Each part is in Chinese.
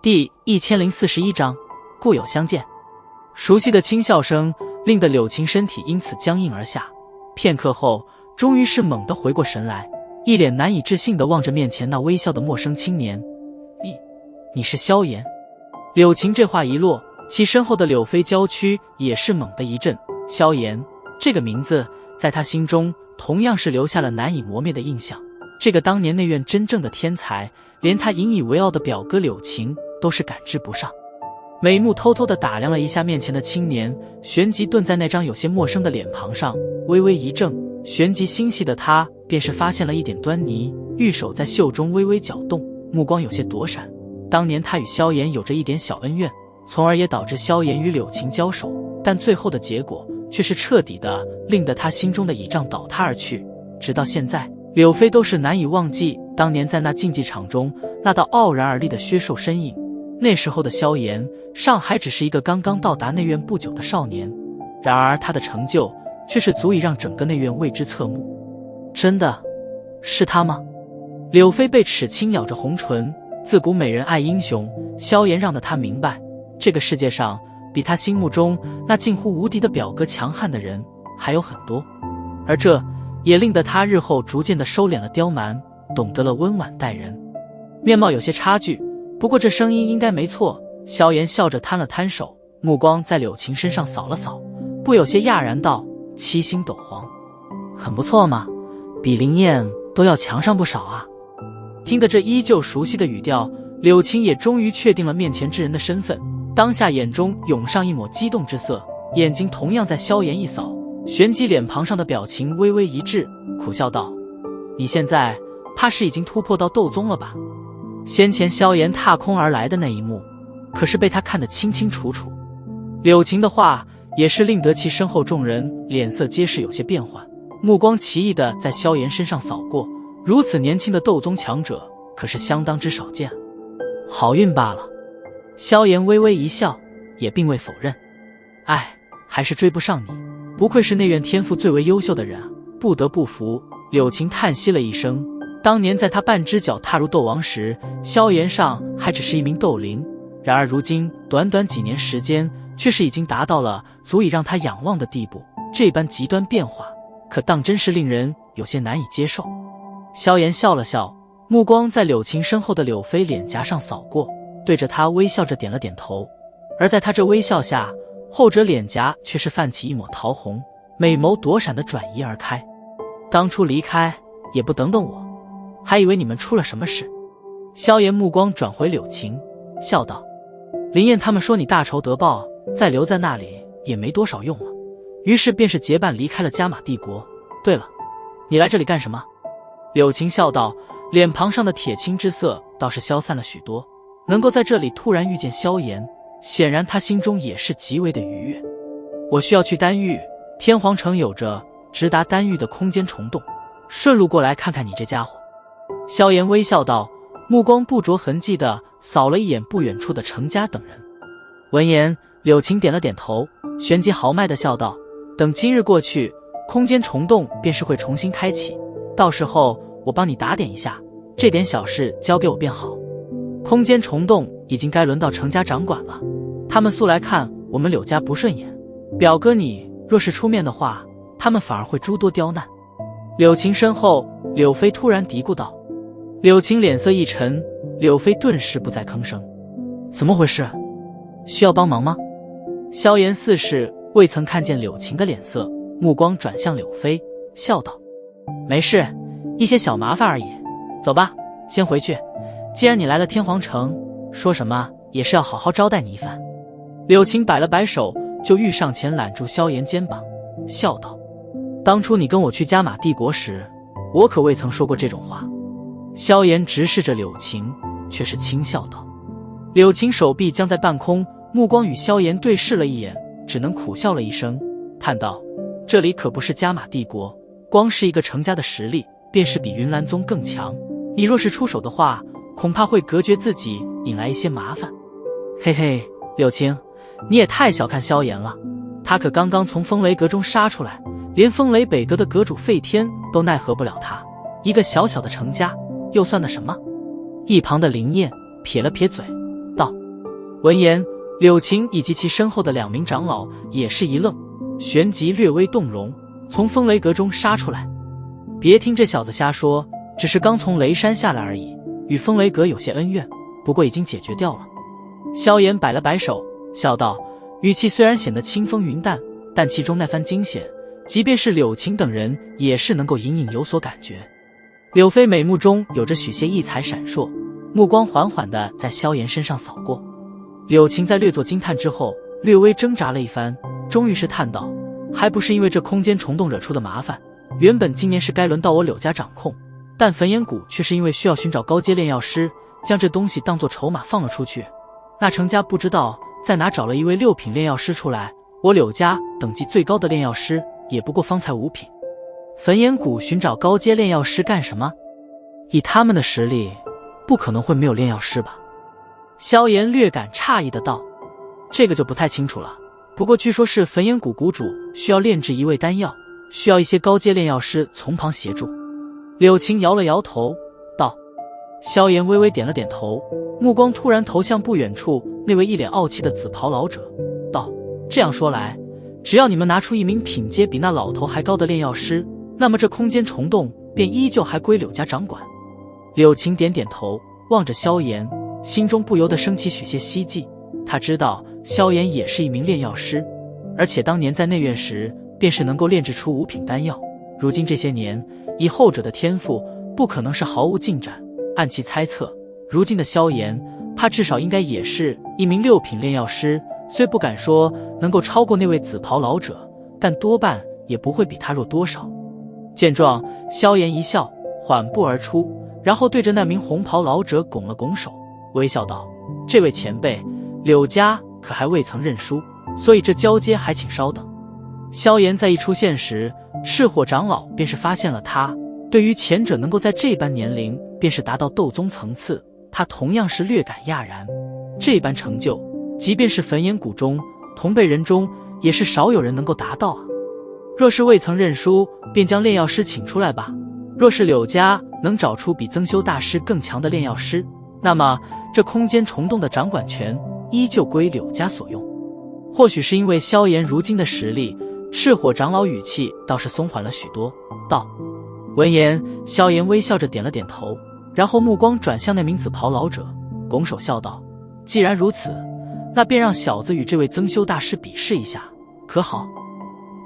第1041章，故友相见。熟悉的轻笑声令得柳琴身体因此僵硬而下，片刻后，终于是猛地回过神来，一脸难以置信地望着面前那微笑的陌生青年。你是萧炎？柳琴这话一落，其身后的柳飞娇躯也是猛地一震。萧炎这个名字在他心中同样是留下了难以磨灭的印象。这个当年内院真正的天才，连他引以为傲的表哥柳琴都是感知不上。眉目偷偷地打量了一下面前的青年，旋即顿在那张有些陌生的脸庞上微微一怔，旋即心细的他便是发现了一点端倪，玉手在袖中微微搅动，目光有些躲闪。当年他与萧炎有着一点小恩怨，从而也导致萧炎与柳琴交手，但最后的结果却是彻底的令得他心中的倚仗倒塌而去。直到现在，柳飞都是难以忘记当年在那竞技场中那道傲然而立的削瘦身影。那时候的萧炎尚还只是一个刚刚到达内院不久的少年，然而他的成就却是足以让整个内院为之侧目。真的是他吗？柳飞被齿轻咬着红唇，自古美人爱英雄，萧炎让得他明白，这个世界上比他心目中那近乎无敌的表哥强悍的人还有很多，而这也令得他日后逐渐地收敛了刁蛮，懂得了温婉待人。面貌有些差距，不过这声音应该没错。萧炎笑着摊了摊手，目光在柳琴身上扫了扫，不有些讶然道：七星斗皇，很不错嘛，比林燕都要强上不少啊。听得这依旧熟悉的语调，柳琴也终于确定了面前之人的身份，当下眼中涌上一抹激动之色，眼睛同样在萧炎一扫，旋即脸庞上的表情微微一滞，苦笑道：你现在怕是已经突破到斗宗了吧？先前萧炎踏空而来的那一幕，可是被他看得清清楚楚。柳琴的话也是令得其身后众人脸色皆是有些变幻，目光奇异地在萧炎身上扫过，如此年轻的斗宗强者可是相当之少见。好运罢了。萧炎微微一笑，也并未否认。还是追不上你，不愧是内院天赋最为优秀的人啊，不得不服。柳琴叹息了一声，当年在他半只脚踏入斗王时，萧炎尚还只是一名斗灵，然而如今短短几年时间，却是已经达到了足以让他仰望的地步，这般极端变化，可当真是令人有些难以接受。萧炎笑了笑，目光在柳琴身后的柳飞脸颊上扫过，对着他微笑着点了点头，而在他这微笑下，后者脸颊却是泛起一抹桃红，美眸躲闪的转移而开。当初离开也不等等我，还以为你们出了什么事。萧炎目光转回柳琴，笑道：林燕他们说你大仇得报，再留在那里也没多少用了，于是便是结伴离开了加玛帝国。对了，你来这里干什么？柳琴笑道，脸庞上的铁青之色倒是消散了许多，能够在这里突然遇见萧炎，显然他心中也是极为的愉悦。我需要去丹域，天皇城有着直达丹域的空间虫洞，顺路过来看看你这家伙。萧炎微笑道，目光不着痕迹地扫了一眼不远处的程家等人。闻言，柳琴点了点头，旋即豪迈地笑道：等今日过去，空间虫洞便是会重新开启，到时候我帮你打点一下，这点小事交给我便好。空间虫洞已经该轮到程家掌管了，他们素来看我们柳家不顺眼，表哥你若是出面的话，他们反而会诸多刁难。柳琴身后，柳飞突然嘀咕道。柳琴脸色一沉，柳飞顿时不再吭声。怎么回事？需要帮忙吗？萧炎似是未曾看见柳琴的脸色，目光转向柳飞，笑道：没事，一些小麻烦而已，走吧，先回去，既然你来了天皇城，说什么也是要好好招待你一番。柳琴摆了摆手，就欲上前揽住萧炎肩膀，笑道：当初你跟我去加玛帝国时，我可未曾说过这种话。萧炎直视着柳琴，却是轻笑道。柳琴手臂僵在半空，目光与萧炎对视了一眼，只能苦笑了一声，叹道：这里可不是加玛帝国，光是一个程家的实力便是比云岚宗更强，你若是出手的话，恐怕会隔绝自己，引来一些麻烦。嘿嘿，柳琴，你也太小看萧炎了，他可刚刚从风雷阁中杀出来，连风雷北阁的阁主费天都奈何不了他，一个小小的程家又算得什么？一旁的林燕撇了撇嘴道：闻言，柳琴以及其身后的2名长老也是一愣，旋即略微动容，从风雷阁中杀出来。别听这小子瞎说，只是刚从雷山下来而已，与风雷阁有些恩怨，不过已经解决掉了。萧炎摆了摆手，笑道，语气虽然显得清风云淡，但其中那番惊险，即便是柳琴等人也是能够隐隐有所感觉。柳飞美目中有着许些异彩闪烁，目光缓缓地在萧炎身上扫过。柳琴在略作惊叹之后，略微挣扎了一番，终于是叹道，还不是因为这空间虫洞惹出的麻烦，原本今年是该轮到我柳家掌控，但焚炎谷却是因为需要寻找高阶炼药师，将这东西当作筹码放了出去。那程家不知道在哪找了一位6品炼药师出来，我柳家等级最高的炼药师也不过方才5品。焚炎谷寻找高阶炼药师干什么？以他们的实力，不可能会没有炼药师吧？萧炎略感诧异的道，这个就不太清楚了，不过据说是焚炎谷谷主需要炼制一味丹药，需要一些高阶炼药师从旁协助。柳琴摇了摇头道。萧炎微微点了点头，目光突然投向不远处那位一脸傲气的紫袍老者道，这样说来，只要你们拿出1名品阶比那老头还高的炼药师，那么这空间虫洞便依旧还归柳家掌管。柳琴点点头，望着萧炎，心中不由得升起许些希冀。他知道萧炎也是1名炼药师，而且当年在内院时便是能够炼制出5品丹药，如今这些年以后者的天赋不可能是毫无进展。按其猜测，如今的萧炎怕至少应该也是1名6品炼药师，虽不敢说能够超过那位紫袍老者，但多半也不会比他弱多少。见状，萧炎一笑，缓步而出，然后对着那名红袍老者拱了拱手，微笑道，这位前辈，柳家可还未曾认输，所以这交接还请稍等。萧炎在一出现时，赤火长老便是发现了他，对于前者能够在这般年龄便是达到斗宗层次，他同样是略感讶然。这般成就，即便是焚炎谷中同辈人中也是少有人能够达到啊。若是未曾认输，便将炼药师请出来吧。若是柳家能找出比增修大师更强的炼药师，那么这空间虫洞的掌管权依旧归柳家所用。或许是因为萧炎如今的实力，赤火长老语气倒是松缓了许多，道。闻言，萧炎微笑着点了点头，然后目光转向那名紫袍老者，拱手笑道，既然如此，那便让小子与这位增修大师比试一下，可好？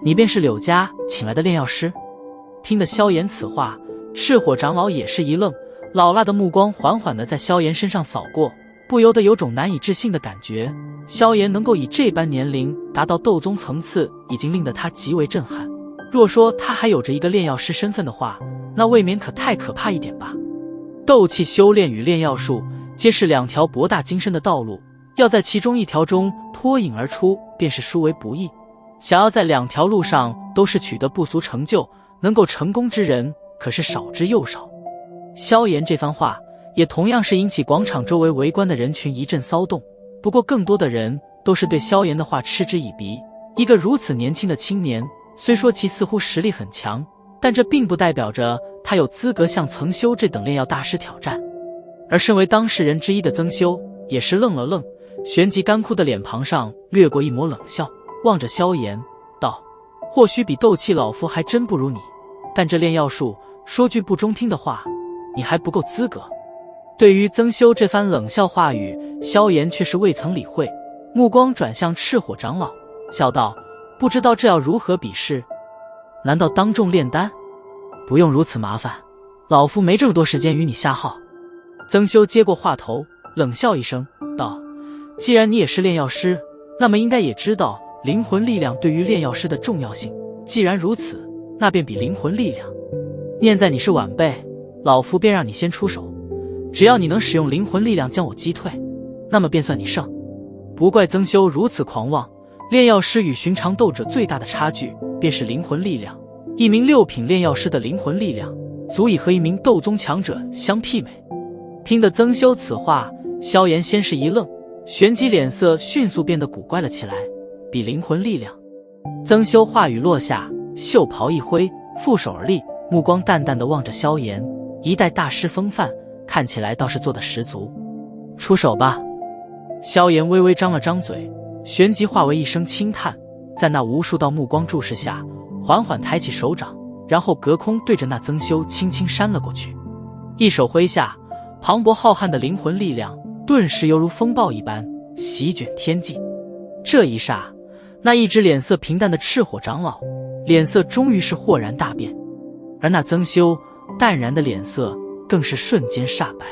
你便是柳家请来的炼药师？听得萧炎此话，赤火长老也是一愣，老辣的目光缓缓地在萧炎身上扫过，不由得有种难以置信的感觉。萧炎能够以这般年龄达到斗宗层次，已经令得他极为震撼。若说他还有着一个炼药师身份的话，那未免可太可怕一点吧。斗气修炼与炼药术皆是2条博大精深的道路，要在其中一条中脱颖而出，便是殊为不易。想要在2条路上都是取得不俗成就，能够成功之人可是少之又少。萧炎这番话也同样是引起广场周围围观的人群一阵骚动，不过更多的人都是对萧炎的话嗤之以鼻。一个如此年轻的青年，虽说其似乎实力很强，但这并不代表着他有资格向曾修这等炼药大师挑战。而身为当事人之一的曾修也是愣了愣，旋即干枯的脸庞上掠过一抹冷笑，望着萧炎道，或许比斗气老夫还真不如你，但这炼药术说句不中听的话，你还不够资格。对于曾修这番冷笑话语，萧炎却是未曾理会，目光转向赤火长老，笑道，不知道这要如何比试？难道当众炼丹？不用如此麻烦，老夫没这么多时间与你瞎耗。曾修接过话头，冷笑一声道，既然你也是炼药师，那么应该也知道灵魂力量对于炼药师的重要性。既然如此，那便比灵魂力量。念在你是晚辈，老夫便让你先出手，只要你能使用灵魂力量将我击退，那么便算你胜。不怪曾修如此狂妄，炼药师与寻常斗者最大的差距便是灵魂力量。一名6品炼药师的灵魂力量足以和一名斗宗强者相媲美。听得曾修此话，萧炎先是一愣，旋即脸色迅速变得古怪了起来。比灵魂力量？曾修话语落下，袖袍一挥，负手而立，目光淡淡地望着萧炎，一代大师风范，看起来倒是做得十足。出手吧。萧炎微微张了张嘴，旋即化为一声轻叹，在那无数道目光注视下，缓缓抬起手掌，然后隔空对着那曾修轻轻扇了过去。一手挥下，磅礴浩瀚的灵魂力量顿时犹如风暴一般席卷天际。这一霎，那一直脸色平淡的赤火长老脸色终于是豁然大变，而那曾修淡然的脸色更是瞬间煞白。